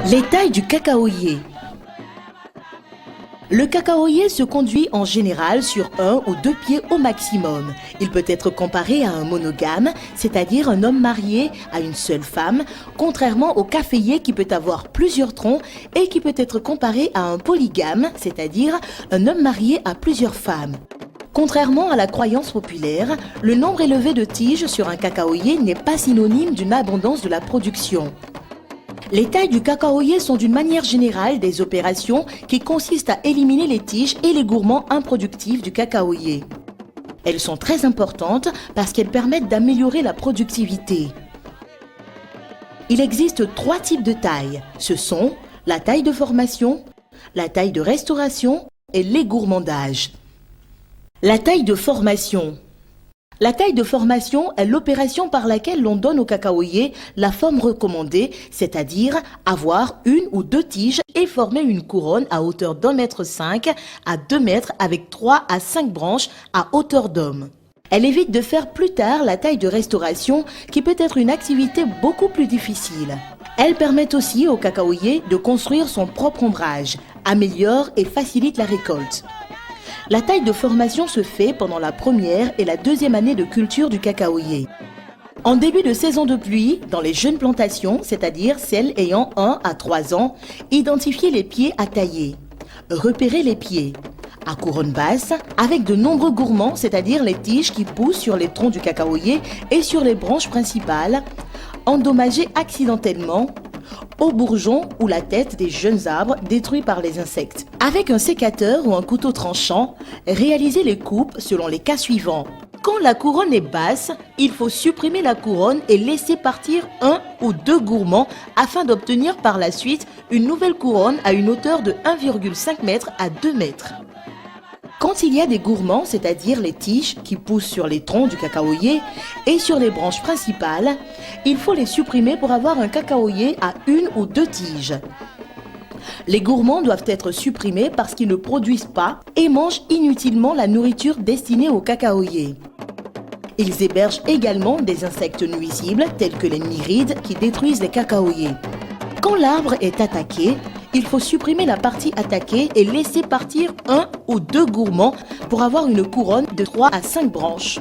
Les tailles du cacaoyer. Le cacaoyer se conduit en général sur 1 ou 2 pieds au maximum. Il peut être comparé à un monogame, c'est-à-dire un homme marié à une seule femme, contrairement au caféier qui peut avoir plusieurs troncs et qui peut être comparé à un polygame, c'est-à-dire un homme marié à plusieurs femmes. Contrairement à la croyance populaire, le nombre élevé de tiges sur un cacaoyer n'est pas synonyme d'une abondance de la production. Les tailles du cacaoyer sont d'une manière générale des opérations qui consistent à éliminer les tiges et les gourmands improductifs du cacaoyer. Elles sont très importantes parce qu'elles permettent d'améliorer la productivité. Il existe 3 types de tailles. Ce sont la taille de formation, la taille de restauration et l'égourmandage. La taille de formation. La taille de formation est l'opération par laquelle l'on donne au cacaoyer la forme recommandée, c'est-à-dire avoir 1 ou 2 tiges et former une couronne à hauteur d'1,5 m à 2 m avec 3 à 5 branches à hauteur d'homme. Elle évite de faire plus tard la taille de restauration qui peut être une activité beaucoup plus difficile. Elle permet aussi au cacaoyer de construire son propre ombrage, améliore et facilite la récolte. La taille de formation se fait pendant la première et la deuxième année de culture du cacaoyer. En début de saison de pluie, dans les jeunes plantations, c'est-à-dire celles ayant 1 à 3 ans, identifiez les pieds à tailler. Repérez les pieds à couronne basse, avec de nombreux gourmands, c'est-à-dire les tiges qui poussent sur les troncs du cacaoyer et sur les branches principales, endommagés accidentellement, au bourgeon ou la tête des jeunes arbres détruits par les insectes. Avec un sécateur ou un couteau tranchant, réalisez les coupes selon les cas suivants. Quand la couronne est basse, il faut supprimer la couronne et laisser partir 1 ou 2 gourmands afin d'obtenir par la suite une nouvelle couronne à une hauteur de 1,5 m à 2 m. Quand il y a des gourmands, c'est-à-dire les tiges qui poussent sur les troncs du cacaoyer et sur les branches principales, il faut les supprimer pour avoir un cacaoyer à 1 ou 2 tiges. Les gourmands doivent être supprimés parce qu'ils ne produisent pas et mangent inutilement la nourriture destinée aux cacaoyers. Ils hébergent également des insectes nuisibles tels que les myrides qui détruisent les cacaoyers. Quand l'arbre est attaqué, il faut supprimer la partie attaquée et laisser partir 1 ou 2 gourmands pour avoir une couronne de 3 à 5 branches.